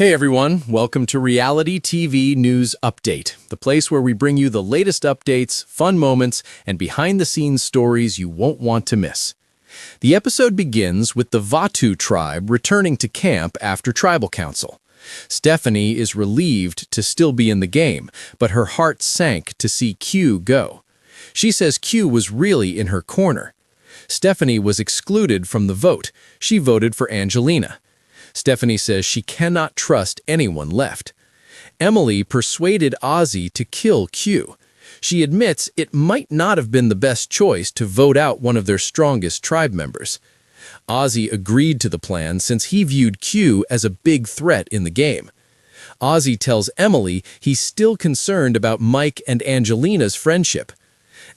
Hey everyone, welcome to Reality TV News Update, the place where we bring you the latest updates, fun moments, and behind-the-scenes stories you won't want to miss. The episode begins with the Vatu tribe returning to camp after tribal council. Stephanie is relieved to still be in the game, but her heart sank to see Q go. She says Q was really in her corner. Stephanie was excluded from the vote. She voted for Angelina. Stephanie says she cannot trust anyone left. Emily persuaded Ozzy to kill Q. She admits it might not have been the best choice to vote out one of their strongest tribe members. Ozzy agreed to the plan since he viewed Q as a big threat in the game. Ozzy tells Emily he's still concerned about Mike and Angelina's friendship.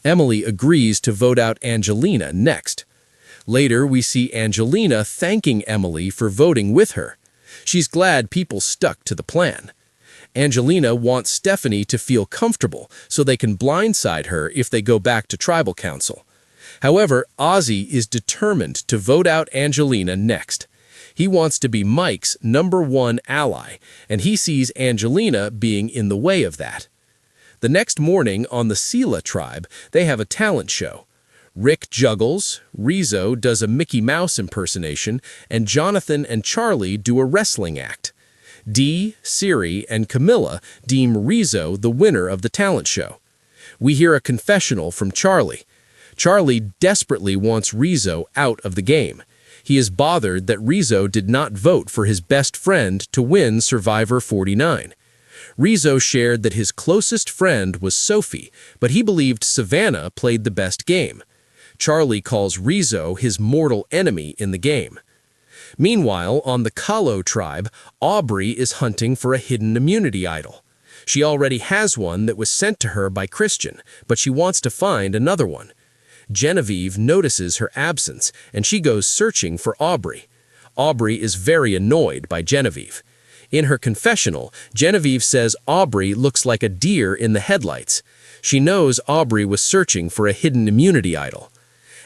Emily agrees to vote out Angelina next. Later, we see Angelina thanking Emily for voting with her. She's glad people stuck to the plan. Angelina wants Stephanie to feel comfortable so they can blindside her if they go back to tribal council. However, Ozzy is determined to vote out Angelina next. He wants to be Mike's #1 ally, and he sees Angelina being in the way of that. The next morning on the Sela tribe, they have a talent show. Rick juggles, Rizzo does a Mickey Mouse impersonation, and Jonathan and Charlie do a wrestling act. Dee, Siri, and Camilla deem Rizzo the winner of the talent show. We hear a confessional from Charlie. Charlie desperately wants Rizzo out of the game. He is bothered that Rizzo did not vote for his best friend to win Survivor 49. Rizzo shared that his closest friend was Sophie, but he believed Savannah played the best game. Charlie calls Rizzo his mortal enemy in the game. Meanwhile, on the Kahlo tribe, Aubrey is hunting for a hidden immunity idol. She already has one that was sent to her by Christian, but she wants to find another one. Genevieve notices her absence, and she goes searching for Aubrey. Aubrey is very annoyed by Genevieve. In her confessional, Genevieve says Aubrey looks like a deer in the headlights. She knows Aubrey was searching for a hidden immunity idol.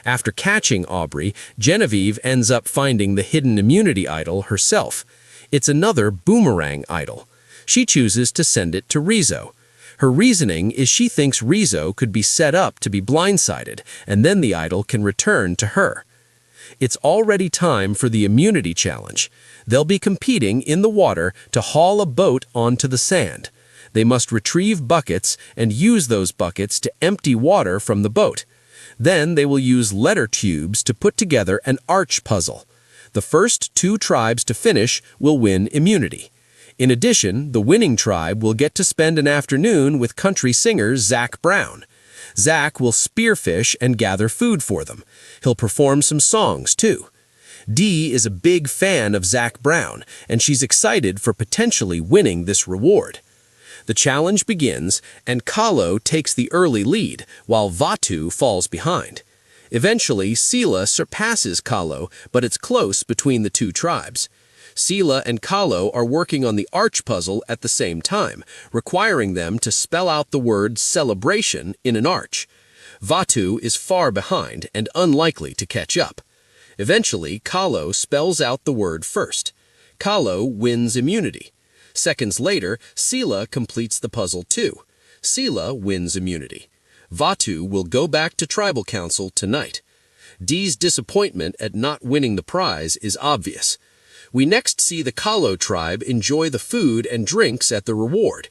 After catching Aubrey, Genevieve ends up finding the hidden immunity idol herself. It's another boomerang idol. She chooses to send it to Rizzo. Her reasoning is she thinks Rizzo could be set up to be blindsided, and then the idol can return to her. It's already time for the immunity challenge. They'll be competing in the water to haul a boat onto the sand. They must retrieve buckets and use those buckets to empty water from the boat. Then they will use letter tubes to put together an arch puzzle. The first 2 tribes to finish will win immunity. In addition, the winning tribe will get to spend an afternoon with country singer Zac Brown. Zac will spearfish and gather food for them. He'll perform some songs, too. Dee is a big fan of Zac Brown, and she's excited for potentially winning this reward. The challenge begins, and Kahlo takes the early lead, while Vatu falls behind. Eventually, Sela surpasses Kahlo, but it's close between the 2 tribes. Sela and Kahlo are working on the arch puzzle at the same time, requiring them to spell out the word celebration in an arch. Vatu is far behind and unlikely to catch up. Eventually, Kahlo spells out the word first. Kahlo wins immunity. Seconds later, Sela completes the puzzle too. Sela wins immunity. Vatu will go back to tribal council tonight. Dee's disappointment at not winning the prize is obvious. We next see the Kahlo tribe enjoy the food and drinks at the reward.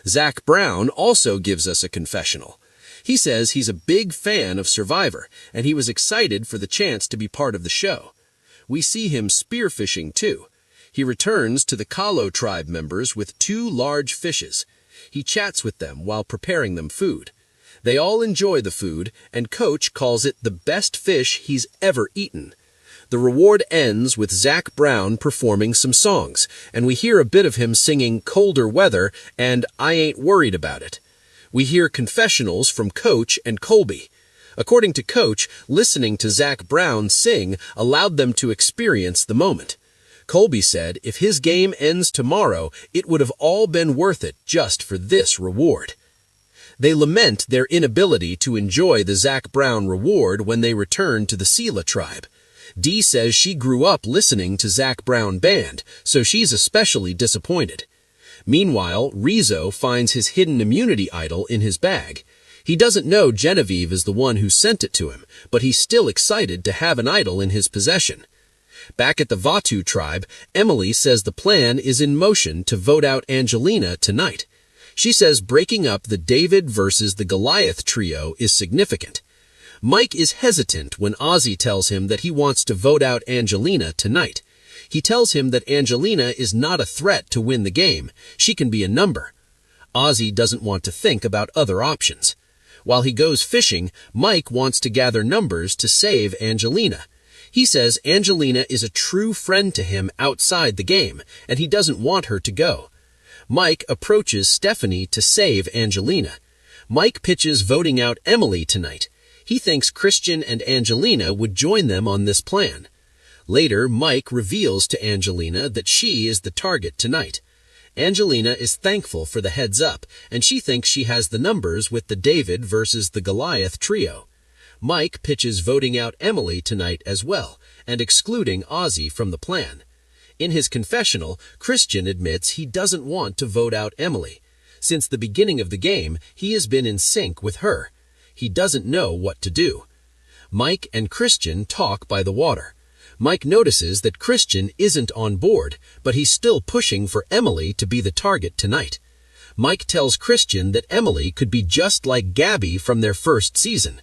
Zac Brown also gives us a confessional. He says he's a big fan of Survivor, and he was excited for the chance to be part of the show. We see him spearfishing too. He returns to the Kahlo tribe members with 2 large fishes. He chats with them while preparing them food. They all enjoy the food, and Coach calls it the best fish he's ever eaten. The reward ends with Zac Brown performing some songs, and we hear a bit of him singing Colder Weather and I Ain't Worried About It. We hear confessionals from Coach and Colby. According to Coach, listening to Zac Brown sing allowed them to experience the moment. Colby said if his game ends tomorrow, it would have all been worth it just for this reward. They lament their inability to enjoy the Zac Brown reward when they return to the Sela tribe. Dee says she grew up listening to Zac Brown Band, so she's especially disappointed. Meanwhile, Rizzo finds his hidden immunity idol in his bag. He doesn't know Genevieve is the one who sent it to him, but he's still excited to have an idol in his possession. Back at the Vatu tribe, Emily says the plan is in motion to vote out Angelina tonight. She says breaking up the David versus the Goliath trio is significant. Mike is hesitant when Ozzy tells him that he wants to vote out Angelina tonight. He tells him that Angelina is not a threat to win the game. She can be a number. Ozzy doesn't want to think about other options. While he goes fishing, Mike wants to gather numbers to save Angelina. He says Angelina is a true friend to him outside the game, and he doesn't want her to go. Mike approaches Stephanie to save Angelina. Mike pitches voting out Emily tonight. He thinks Christian and Angelina would join them on this plan. Later, Mike reveals to Angelina that she is the target tonight. Angelina is thankful for the heads up, and she thinks she has the numbers with the David versus the Goliath trio. Mike pitches voting out Emily tonight as well, and excluding Ozzy from the plan. In his confessional, Christian admits he doesn't want to vote out Emily. Since the beginning of the game, he has been in sync with her. He doesn't know what to do. Mike and Christian talk by the water. Mike notices that Christian isn't on board, but he's still pushing for Emily to be the target tonight. Mike tells Christian that Emily could be just like Gabby from their first season.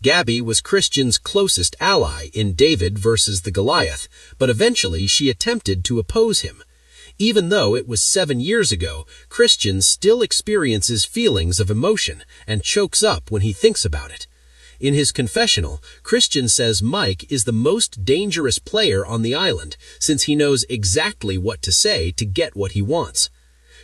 Gabby was Christian's closest ally in David versus the Goliath, but eventually she attempted to oppose him. Even though it was 7 years ago, Christian still experiences feelings of emotion and chokes up when he thinks about it. In his confessional, Christian says Mike is the most dangerous player on the island since he knows exactly what to say to get what he wants.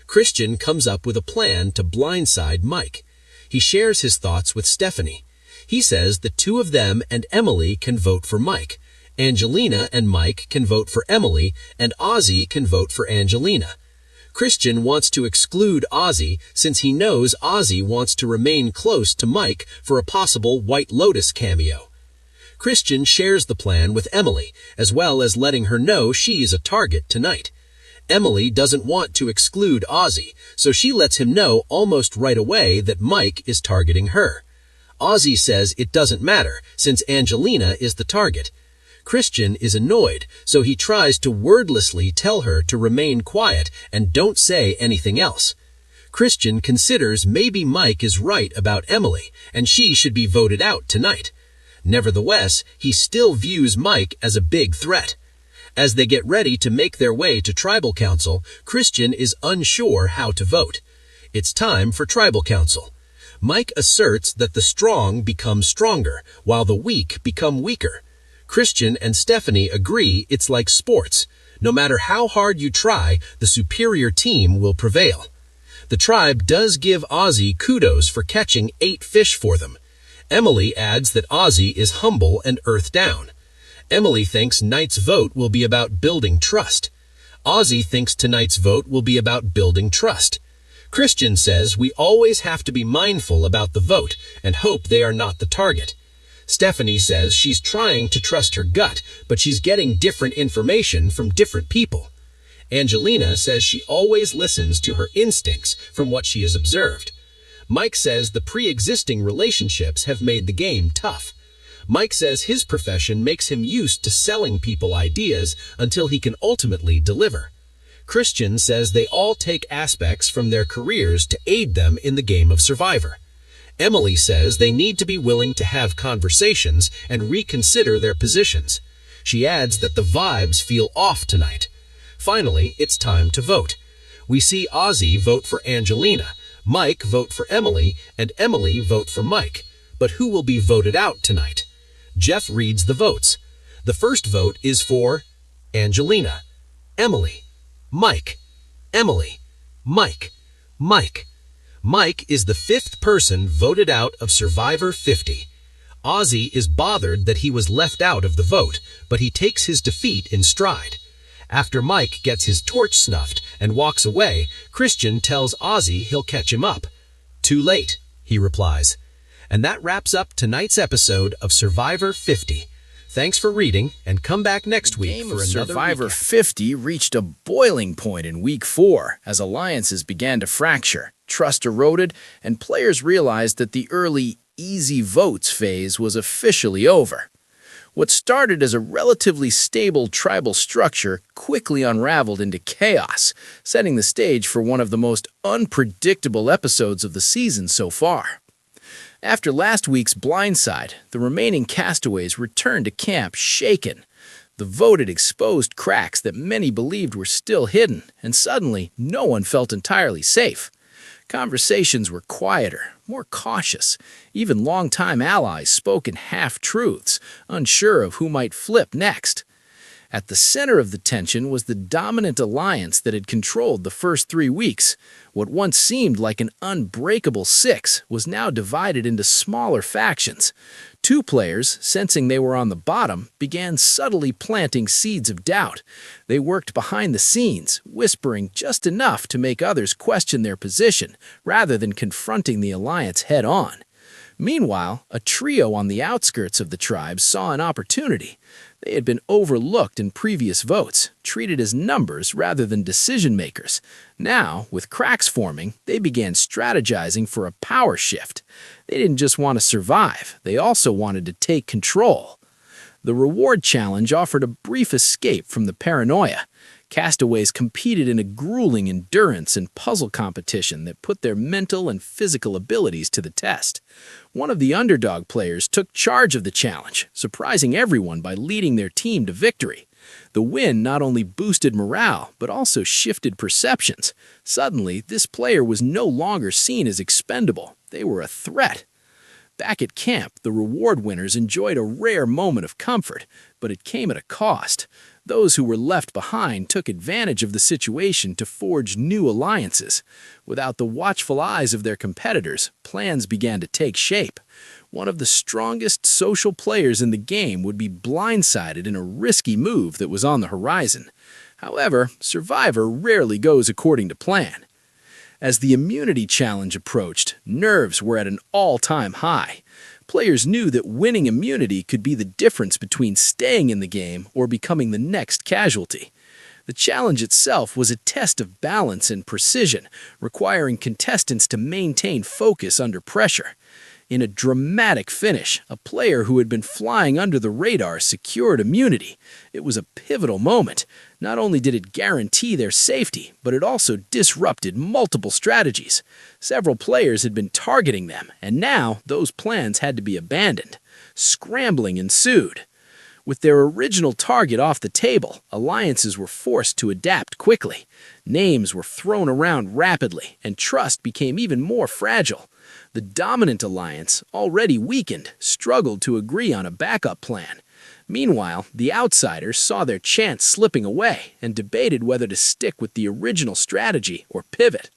Christian comes up with a plan to blindside Mike. He shares his thoughts with Stephanie. He says the two of them and Emily can vote for Mike. Angelina and Mike can vote for Emily, and Ozzy can vote for Angelina. Christian wants to exclude Ozzy since he knows Ozzy wants to remain close to Mike for a possible White Lotus cameo. Christian shares the plan with Emily, as well as letting her know she is a target tonight. Emily doesn't want to exclude Ozzy, so she lets him know almost right away that Mike is targeting her. Ozzy says it doesn't matter since Angelina is the target. Christian is annoyed, so he tries to wordlessly tell her to remain quiet and don't say anything else. Christian considers maybe Mike is right about Emily and she should be voted out tonight. Nevertheless, he still views Mike as a big threat. As they get ready to make their way to Tribal Council, Christian is unsure how to vote. It's time for Tribal Council. Mike asserts that the strong become stronger, while the weak become weaker. Christian and Stephanie agree it's like sports. No matter how hard you try, the superior team will prevail. The tribe does give Ozzy kudos for catching 8 fish for them. Emily adds that Ozzy is humble and earth down. Emily thinks tonight's vote will be about building trust. Ozzy thinks tonight's vote will be about building trust. Christian says we always have to be mindful about the vote and hope they are not the target. Stephanie says she's trying to trust her gut, but she's getting different information from different people. Angelina says she always listens to her instincts from what she has observed. Mike says the pre-existing relationships have made the game tough. Mike says his profession makes him used to selling people ideas until he can ultimately deliver. Christian says they all take aspects from their careers to aid them in the game of Survivor. Emily says they need to be willing to have conversations and reconsider their positions. She adds that the vibes feel off tonight. Finally, it's time to vote. We see Ozzy vote for Angelina, Mike vote for Emily, and Emily vote for Mike. But who will be voted out tonight? Jeff reads the votes. The first vote is for Angelina, Emily, Mike, Emily, Mike, Mike. Mike is the 5th person voted out of Survivor 50. Ozzy is bothered that he was left out of the vote, but he takes his defeat in stride. After Mike gets his torch snuffed and walks away, Christian tells Ozzy he'll catch him up. "Too late," he replies. And that wraps up tonight's episode of Survivor 50. Thanks for reading, and come back next week Game for of another Survivor recap. 50 reached a boiling point in Week 4 as alliances began to fracture, trust eroded, and players realized that the early easy votes phase was officially over. What started as a relatively stable tribal structure quickly unraveled into chaos, setting the stage for one of the most unpredictable episodes of the season so far. After last week's Blindside, the remaining castaways returned to camp shaken. The vote had exposed cracks that many believed were still hidden, and suddenly no one felt entirely safe. Conversations were quieter, more cautious. Even longtime allies spoke in half-truths, unsure of who might flip next. At the center of the tension was the dominant alliance that had controlled the first 3 weeks. What once seemed like an unbreakable six was now divided into smaller factions. 2 players, sensing they were on the bottom, began subtly planting seeds of doubt. They worked behind the scenes, whispering just enough to make others question their position, rather than confronting the alliance head-on. Meanwhile, a trio on the outskirts of the tribe saw an opportunity. They had been overlooked in previous votes, treated as numbers rather than decision-makers. Now, with cracks forming, they began strategizing for a power shift. They didn't just want to survive, they also wanted to take control. The reward challenge offered a brief escape from the paranoia. Castaways competed in a grueling endurance and puzzle competition that put their mental and physical abilities to the test. One of the underdog players took charge of the challenge, surprising everyone by leading their team to victory. The win not only boosted morale, but also shifted perceptions. Suddenly, this player was no longer seen as expendable. They were a threat. Back at camp, the reward winners enjoyed a rare moment of comfort, but it came at a cost. Those who were left behind took advantage of the situation to forge new alliances. Without the watchful eyes of their competitors, plans began to take shape. One of the strongest social players in the game would be blindsided in a risky move that was on the horizon. However, Survivor rarely goes according to plan. As the immunity challenge approached, nerves were at an all-time high. Players knew that winning immunity could be the difference between staying in the game or becoming the next casualty. The challenge itself was a test of balance and precision, requiring contestants to maintain focus under pressure. In a dramatic finish, a player who had been flying under the radar secured immunity. It was a pivotal moment. Not only did it guarantee their safety, but it also disrupted multiple strategies. Several players had been targeting them, and now those plans had to be abandoned. Scrambling ensued. With their original target off the table, alliances were forced to adapt quickly. Names were thrown around rapidly, and trust became even more fragile. The dominant alliance, already weakened, struggled to agree on a backup plan. Meanwhile, the outsiders saw their chance slipping away and debated whether to stick with the original strategy or pivot.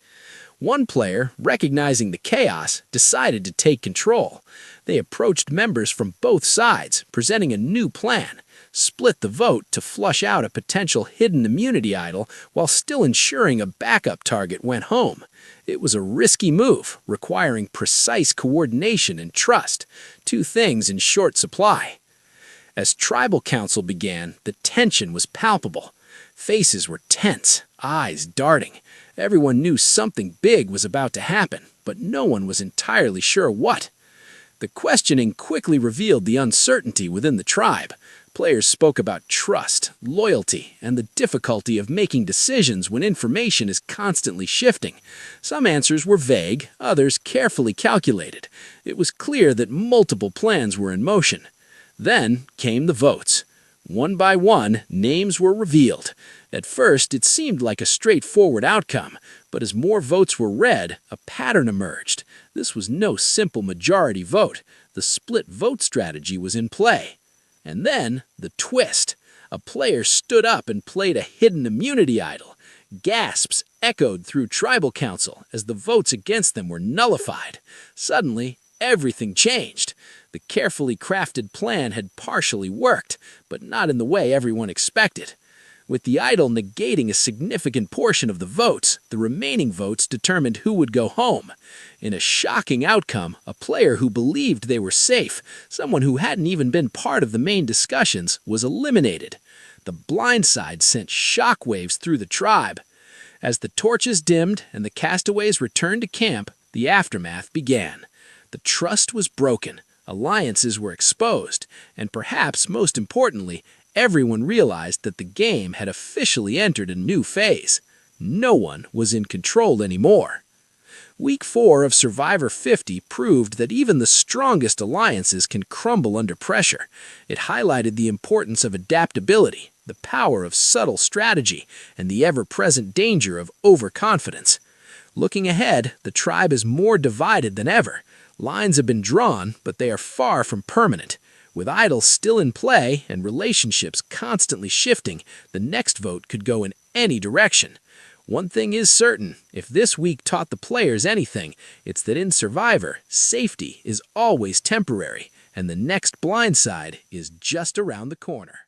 One player, recognizing the chaos, decided to take control. They approached members from both sides, presenting a new plan. Split the vote to flush out a potential hidden immunity idol while still ensuring a backup target went home. It was a risky move, requiring precise coordination and trust, 2 things in short supply. As Tribal Council began, the tension was palpable. Faces were tense, eyes darting. Everyone knew something big was about to happen, but no one was entirely sure what. The questioning quickly revealed the uncertainty within the tribe. Players spoke about trust, loyalty, and the difficulty of making decisions when information is constantly shifting. Some answers were vague, others carefully calculated. It was clear that multiple plans were in motion. Then came the votes. One by one, names were revealed. At first, it seemed like a straightforward outcome, but as more votes were read, a pattern emerged. This was no simple majority vote. The split vote strategy was in play. And then, the twist. A player stood up and played a hidden immunity idol. Gasps echoed through Tribal Council as the votes against them were nullified. Suddenly, everything changed. The carefully crafted plan had partially worked, but not in the way everyone expected. With the idol negating a significant portion of the votes, the remaining votes determined who would go home. In a shocking outcome, a player who believed they were safe, someone who hadn't even been part of the main discussions, was eliminated. The Blindside sent shockwaves through the tribe. As the torches dimmed and the castaways returned to camp, the aftermath began. The trust was broken, alliances were exposed, and perhaps most importantly, everyone realized that the game had officially entered a new phase. No one was in control anymore. Week 4 of Survivor 50 proved that even the strongest alliances can crumble under pressure. It highlighted the importance of adaptability, the power of subtle strategy, and the ever-present danger of overconfidence. Looking ahead, the tribe is more divided than ever. Lines have been drawn, but they are far from permanent. With idols still in play and relationships constantly shifting, the next vote could go in any direction. One thing is certain, if this week taught the players anything, it's that in Survivor, safety is always temporary, and the next Blindside is just around the corner.